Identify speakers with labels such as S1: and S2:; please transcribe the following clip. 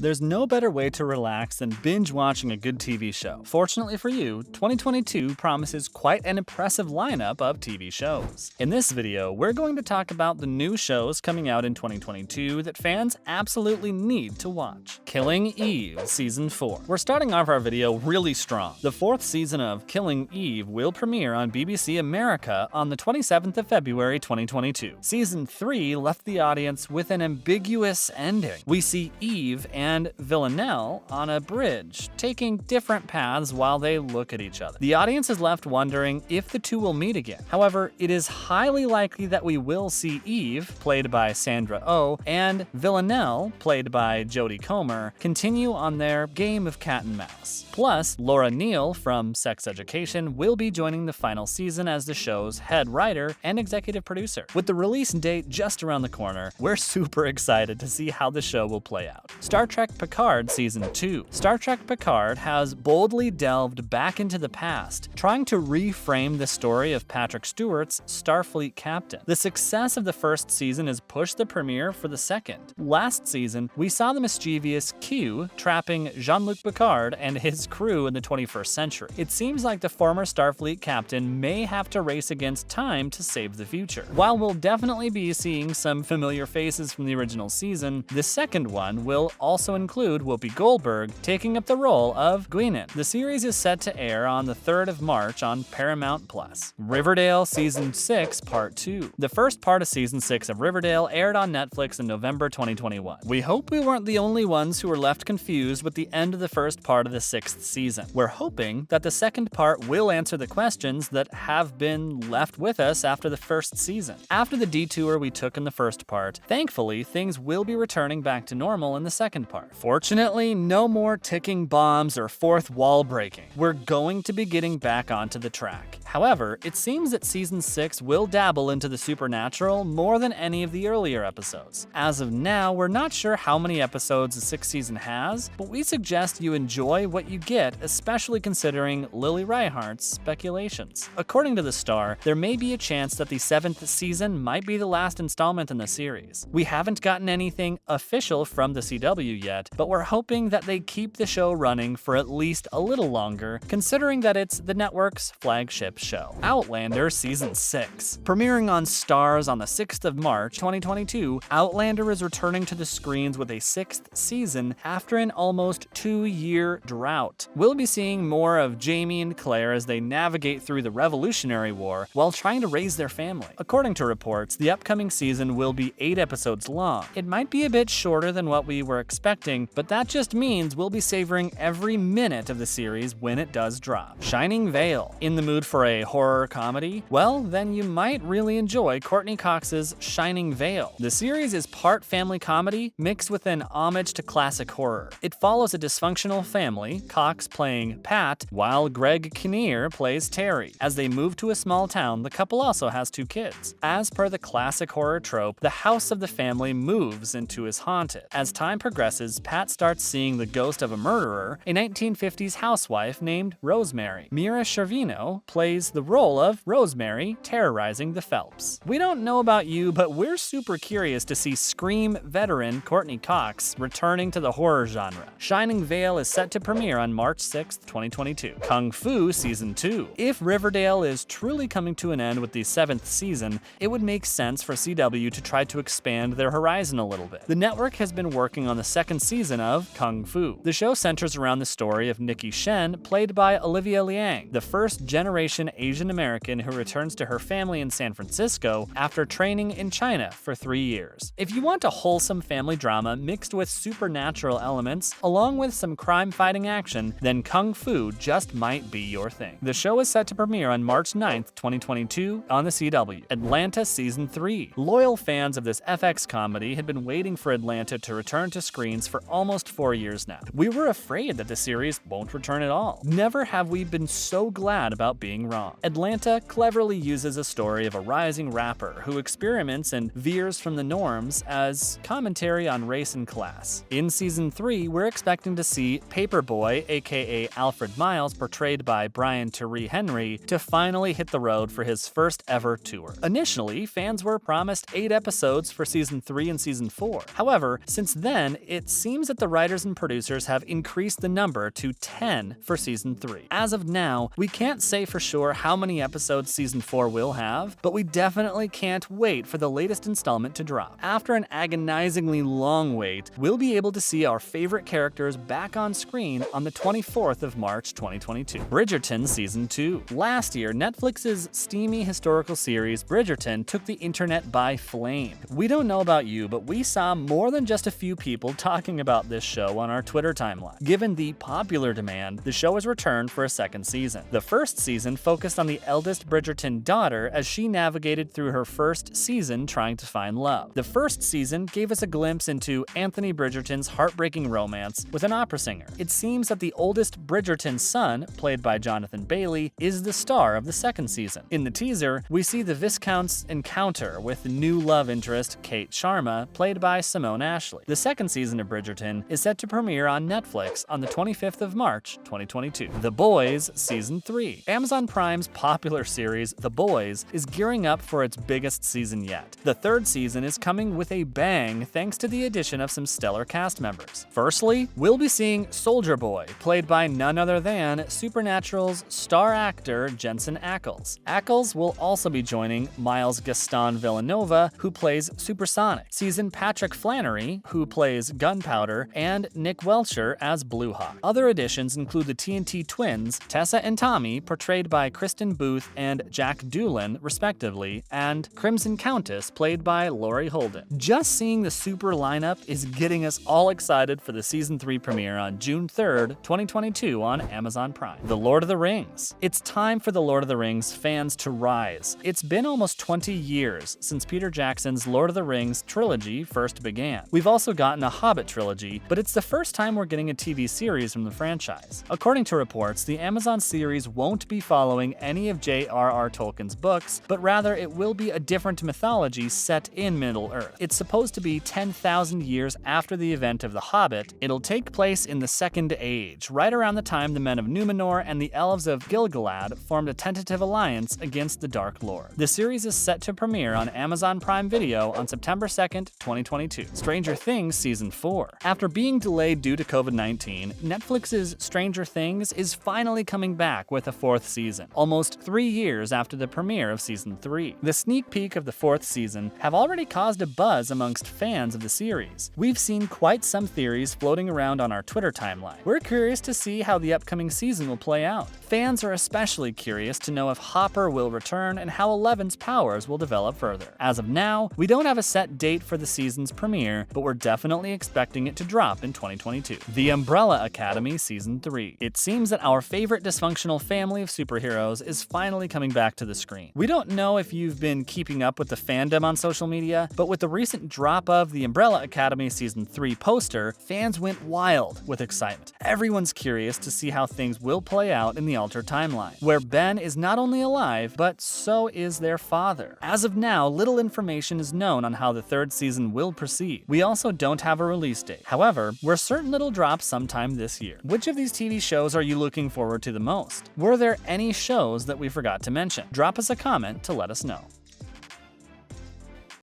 S1: There's no better way to relax than binge watching a good TV show. Fortunately for you, 2022 promises quite an impressive lineup of TV shows. In this video, we're going to talk about the new shows coming out in 2022 that fans absolutely need to watch. Killing Eve Season 4. We're starting off our video really strong. The 4th season of Killing Eve will premiere on BBC America on the 27th of February 2022. Season 3 left the audience with an ambiguous ending. We see Eve and Villanelle on a bridge, taking different paths while they look at each other. The audience is left wondering if the two will meet again. However, it is highly likely that we will see Eve, played by Sandra Oh, and Villanelle, played by Jodie Comer, continue on their game of cat and mouse. Plus, Laura Neal from Sex Education will be joining the final season as the show's head writer and executive producer. With the release date just around the corner, we're super excited to see how the show will play out. Star Trek Picard Season 2. Star Trek Picard has boldly delved back into the past, trying to reframe the story of Patrick Stewart's Starfleet captain. The success of the first season has pushed the premiere for the second. Last season, we saw the mischievous Q trapping Jean-Luc Picard and his crew in the 21st century. It seems like the former Starfleet captain may have to race against time to save the future. While we'll definitely be seeing some familiar faces from the original season, the second one will also include Whoopi Goldberg taking up the role of Gwyneth. The series is set to air on the 3rd of March on Paramount+. Riverdale Season 6 Part 2. The first part of Season 6 of Riverdale aired on Netflix in November 2021. We hope we weren't the only ones who were left confused with the end of the first part of the 6th season. We're hoping that the second part will answer the questions that have been left with us after the first season. After the detour we took in the first part, thankfully things will be returning back to normal in the second part. Fortunately, no more ticking bombs or fourth wall breaking. We're going to be getting back onto the track. However, it seems that Season 6 will dabble into the supernatural more than any of the earlier episodes. As of now, we're not sure how many episodes the 6th season has, but we suggest you enjoy what you get, especially considering Lily Reihart's speculations. According to The Star, there may be a chance that the 7th season might be the last installment in the series. We haven't gotten anything official from the CW yet, but we're hoping that they keep the show running for at least a little longer, considering that it's the network's flagship show. Outlander Season 6. Premiering on Starz on the 6th of March 2022, Outlander is returning to the screens with a 6th season after an almost 2-year drought. We'll be seeing more of Jamie and Claire as they navigate through the Revolutionary War while trying to raise their family. According to reports, the upcoming season will be 8 episodes long. It might be a bit shorter than what we were expecting, but that just means we'll be savoring every minute of the series when it does drop. Shining Vale. In the mood for a horror comedy? Well, then you might really enjoy Courtney Cox's Shining Vale. The series is part family comedy mixed with an homage to classic horror. It follows a dysfunctional family, Cox playing Pat, while Greg Kinnear plays Terry. As they move to a small town, the couple also has 2 kids. As per the classic horror trope, the house of the family moves into is haunted. As time progresses, Pat starts seeing the ghost of a murderer, a 1950s housewife named Rosemary. Mira Schervino plays the role of Rosemary, terrorizing the Phelps. We don't know about you, but we're super curious to see Scream veteran Courtney Cox returning to the horror genre. Shining Vale is set to premiere on March 6, 2022. Kung Fu Season 2. If Riverdale is truly coming to an end with the 7th season, it would make sense for CW to try to expand their horizon a little bit. The network has been working on the 2nd season of Kung Fu. The show centers around the story of Nikki Shen, played by Olivia Liang, the first-generation Asian American who returns to her family in San Francisco after training in China for 3 years. If you want a wholesome family drama mixed with supernatural elements, along with some crime-fighting action, then Kung Fu just might be your thing. The show is set to premiere on March 9th, 2022 on the CW. Atlanta Season 3. Loyal fans of this FX comedy had been waiting for Atlanta to return to screens for almost 4 years now. We were afraid that the series won't return at all. Never have we been so glad about being wrong. Atlanta cleverly uses a story of a rising rapper who experiments and veers from the norms as commentary on race and class. In Season 3, we're expecting to see Paperboy, aka Alfred Miles, portrayed by Brian Tyree Henry, to finally hit the road for his first ever tour. Initially, fans were promised 8 episodes for Season 3 and Season 4. However, since then, it seems that the writers and producers have increased the number to 10 for Season 3. As of now, we can't say for sure how many episodes Season 4 will have, but we definitely can't wait for the latest installment to drop. After an agonizingly long wait, we'll be able to see our favorite characters back on screen on the 24th of March 2022. Bridgerton Season 2. Last year, Netflix's steamy historical series Bridgerton took the internet by flame. We don't know about you, but we saw more than just a few people talking about this show on our Twitter timeline. Given the popular demand, the show has returned for a second season. The first season focused on the eldest Bridgerton daughter as she navigated through her first season trying to find love. The first season gave us a glimpse into Anthony Bridgerton's heartbreaking romance with an opera singer. It seems that the oldest Bridgerton son, played by Jonathan Bailey, is the star of the second season. In the teaser, we see the Viscount's encounter with new love interest Kate Sharma, played by Simone Ashley. The second season of Bridgerton is set to premiere on Netflix on the 25th of March, 2022. The Boys Season 3. Amazon Prime's popular series, The Boys, is gearing up for its biggest season yet. The third season is coming with a bang thanks to the addition of some stellar cast members. Firstly, we'll be seeing Soldier Boy, played by none other than Supernatural's star actor Jensen Ackles. Ackles will also be joining Miles Gaston Villanova, who plays Supersonic, season Patrick Flannery, who plays Gunpowder, and Nick Welcher as Blue Hawk. Other additions include the TNT twins, Tessa and Tommy, portrayed by Kristen Booth and Jack Doolan, respectively, and Crimson Countess, played by Laurie Holden. Just seeing the super lineup is getting us all excited for the Season 3 premiere on June 3rd, 2022 on Amazon Prime. The Lord of the Rings. It's time for the Lord of the Rings fans to rise. It's been almost 20 years since Peter Jackson's Lord of the Rings trilogy first began. We've also gotten a Hobbit trilogy, but it's the first time we're getting a TV series from the franchise. According to reports, the Amazon series won't be following any of J.R.R. Tolkien's books, but rather it will be a different mythology set in Middle-earth. It's supposed to be 10,000 years after the event of The Hobbit. It'll take place in the Second Age, right around the time the men of Numenor and the elves of Gil-galad formed a tentative alliance against the Dark Lord. The series is set to premiere on Amazon Prime Video on September 2nd, 2022. Stranger Things Season 4. After being delayed due to COVID-19, Netflix's Stranger Things is finally coming back with a fourth season, almost 3 years after the premiere of Season 3. The sneak peek of the fourth season have already caused a buzz amongst fans of the series. We've seen quite some theories floating around on our Twitter timeline. We're curious to see how the upcoming season will play out. Fans are especially curious to know if Hopper will return and how Eleven's powers will develop further. As of now, we don't have a set date for the season's premiere, but we're definitely expecting it to drop in 2022. The Umbrella Academy Season 3. It seems that our favorite dysfunctional family of superheroes is finally coming back to the screen. We don't know if you've been keeping up with the fandom on social media, but with the recent drop of the Umbrella Academy Season 3 poster, fans went wild with excitement. Everyone's curious to see how things will play out in the altered timeline, where Ben is not only alive, but so is their father. As of now, little information is known on how the third season will proceed. We also don't have a release date. However, we're certain it'll drop sometime this year. Which of these TV shows are you looking forward to the most? Were there any shows that we forgot to mention? Drop us a comment to let us know.